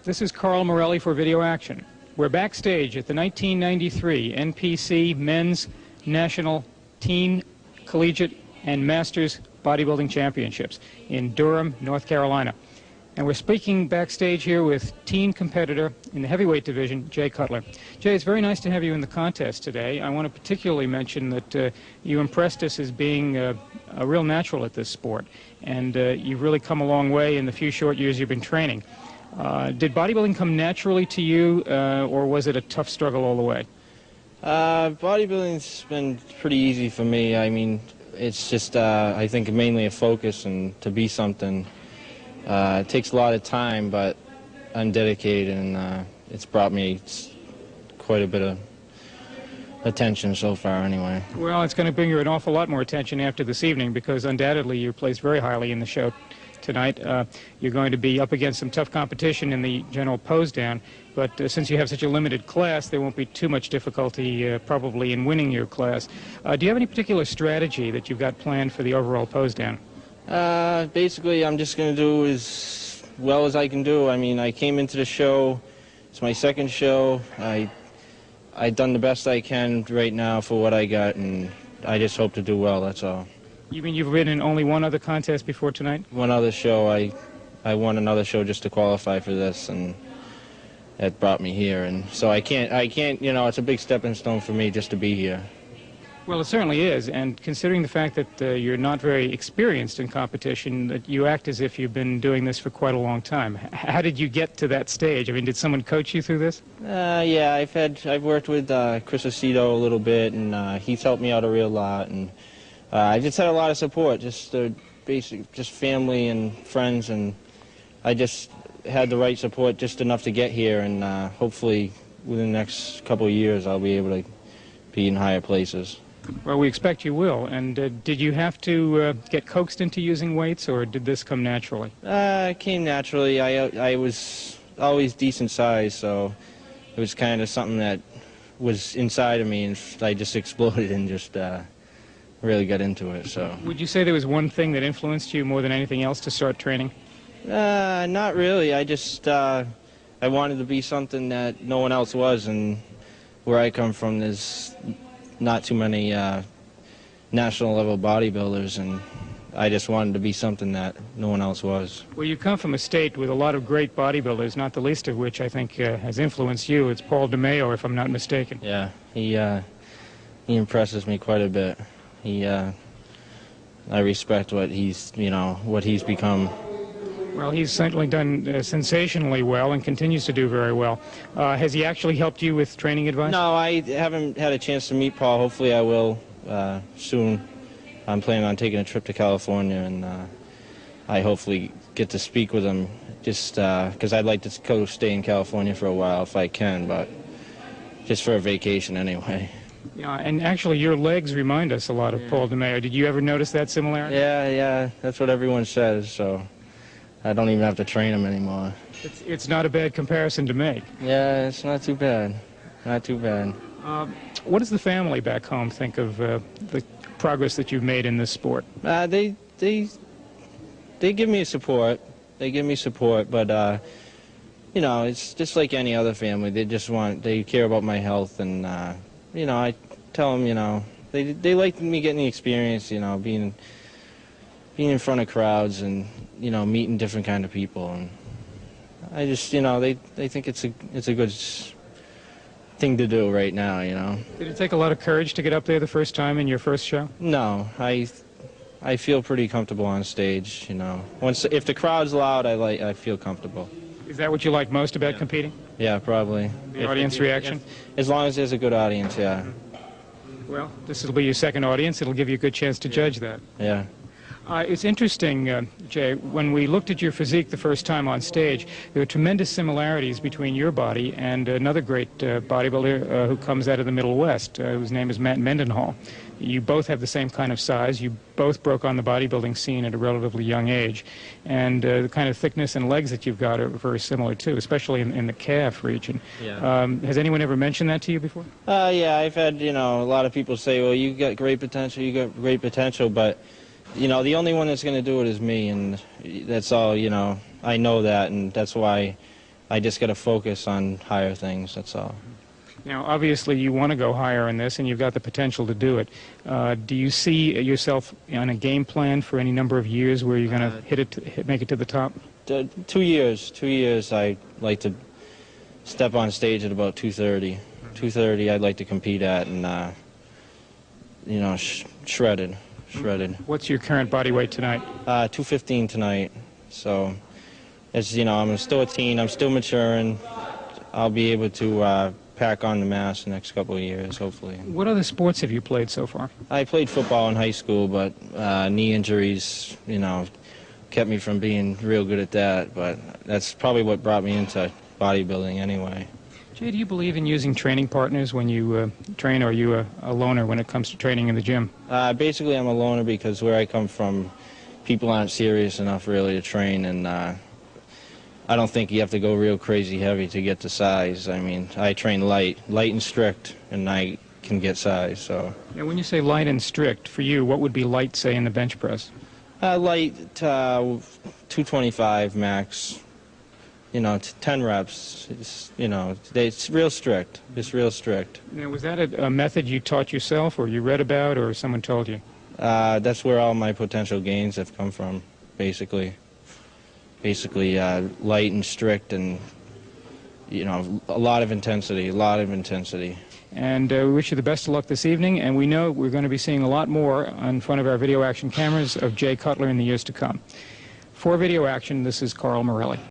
This is Carl Morelli for Video Action. We're backstage at the 1993 NPC Men's National Teen, Collegiate, and Masters Bodybuilding Championships in Durham, North Carolina. And we're speaking backstage here with teen competitor in the heavyweight division, Jay Cutler. Jay, it's very nice to have you in the contest today. I want to particularly mention that you impressed us as being a real natural at this sport. And you've really come a long way in the few short years you've been training. Did bodybuilding come naturally to you, or was it a tough struggle all the way? Bodybuilding's been pretty easy for me. I mean, it's just, I think, mainly a focus and to be something. It takes a lot of time, but I'm dedicated, and it's brought me quite a bit of attention so far anyway. Well, it's going to bring you an awful lot more attention after this evening, because undoubtedly you're placed very highly in the show tonight. You're going to be up against some tough competition in the general pose down, but since you have such a limited class, there won't be too much difficulty probably in winning your class. Do you have any particular strategy that you've got planned for the overall pose down? Basically, I'm just going to do as well as I can do. I mean, I came into the show, it's my second show. I've done the best I can right now for what I got, and I just hope to do well, that's all. You mean you've been in only one other contest before tonight? One other show. I won another show just to qualify for this, and that brought me here. And so I can't, you know, it's a big stepping stone for me just to be here. Well, it certainly is, and considering the fact that you're not very experienced in competition, that you act as if you've been doing this for quite a long time. How did you get to that stage? I mean, did someone coach you through this? Yeah, I've worked with Chris Aceto a little bit, and he's helped me out a real lot, and I just had a lot of support, just just family and friends, and I just had the right support, just enough to get here, and hopefully within the next couple of years I'll be able to be in higher places. Well, we expect you will. And did you have to get coaxed into using weights, or did this come naturally? It came naturally. I was always decent size, so it was kind of something that was inside of me, and I just exploded and just really got into it. So. Would you say there was one thing that influenced you more than anything else to start training? Not really. I just I wanted to be something that no one else was, and where I come from, there's not too many national level bodybuilders, and I just wanted to be something that no one else was. Well, you come from a state with a lot of great bodybuilders, not the least of which I think has influenced you. It's Paul DeMeo, if I'm not mistaken. Yeah, he impresses me quite a bit. I respect what he's become. Well, he's certainly done sensationally well and continues to do very well. Has he actually helped you with training advice? No, I haven't had a chance to meet Paul. Hopefully I will soon. I'm planning on taking a trip to California, and I hopefully get to speak with him, just because I'd like to go stay in California for a while if I can, but just for a vacation anyway. Yeah, and actually your legs remind us a lot of Paul DeMeo. Did you ever notice that similarity? Yeah, that's what everyone says, so I don't even have to train him anymore. It's not a bad comparison to make. Yeah, it's not too bad. Not too bad. What does the family back home think of the progress that you've made in this sport? They give me support. They give me support, but you know, it's just like any other family. They care about my health, and you know, I tell them, you know, they like me getting the experience, you know, being in front of crowds and, you know, meeting different kind of people, and I just, you know, they think it's a good thing to do right now, you know. Did it take a lot of courage to get up there the first time in your first show? No, I feel pretty comfortable on stage, you know. If the crowd's loud, I feel comfortable. Is that what you like most about competing? Yeah, probably. The audience reaction? As long as there's a good audience, yeah. Well, this will be your second audience. It'll give you a good chance to judge that. Yeah. It's interesting, Jay, when we looked at your physique the first time on stage, there were tremendous similarities between your body and another great bodybuilder who comes out of the Middle West, whose name is Matt Mendenhall. You both have the same kind of size. You both broke on the bodybuilding scene at a relatively young age. And the kind of thickness and legs that you've got are very similar, too, especially in the calf region. Yeah. Has anyone ever mentioned that to you before? Yeah, I've had, you know, a lot of people say, well, you got great potential, but you know, the only one that's going to do it is me, and that's all, you know. I know that, and that's why I just got to focus on higher things, that's all. Now, obviously, you want to go higher in this, and you've got the potential to do it. Do you see yourself on a game plan for any number of years where you're going to make it to the top? 2 years. 2 years, I'd like to step on stage at about 230. 230, I'd like to compete at, and, you know, shredded. What's your current body weight tonight? 215 tonight. So, as you know, I'm still a teen. I'm still maturing. I'll be able to pack on the mass the next couple of years, hopefully. What other sports have you played so far? I played football in high school, but knee injuries, you know, kept me from being real good at that. But that's probably what brought me into bodybuilding anyway. Jay, do you believe in using training partners when you train, or are you a loner when it comes to training in the gym? Basically, I'm a loner because where I come from, people aren't serious enough really to train, and I don't think you have to go real crazy heavy to get to size. I mean, I train light and strict, and I can get size. So. Now, when you say light and strict, for you, what would be light, say, in the bench press? Light, 225 max. You know, 10 reps. You know, it's real strict. It's real strict. Now, was that a method you taught yourself, or you read about, or someone told you? That's where all my potential gains have come from, basically. Basically, light and strict, and you know, a lot of intensity. And we wish you the best of luck this evening, and we know we're going to be seeing a lot more in front of our video action cameras of Jay Cutler in the years to come. For Video Action, this is Carl Morelli.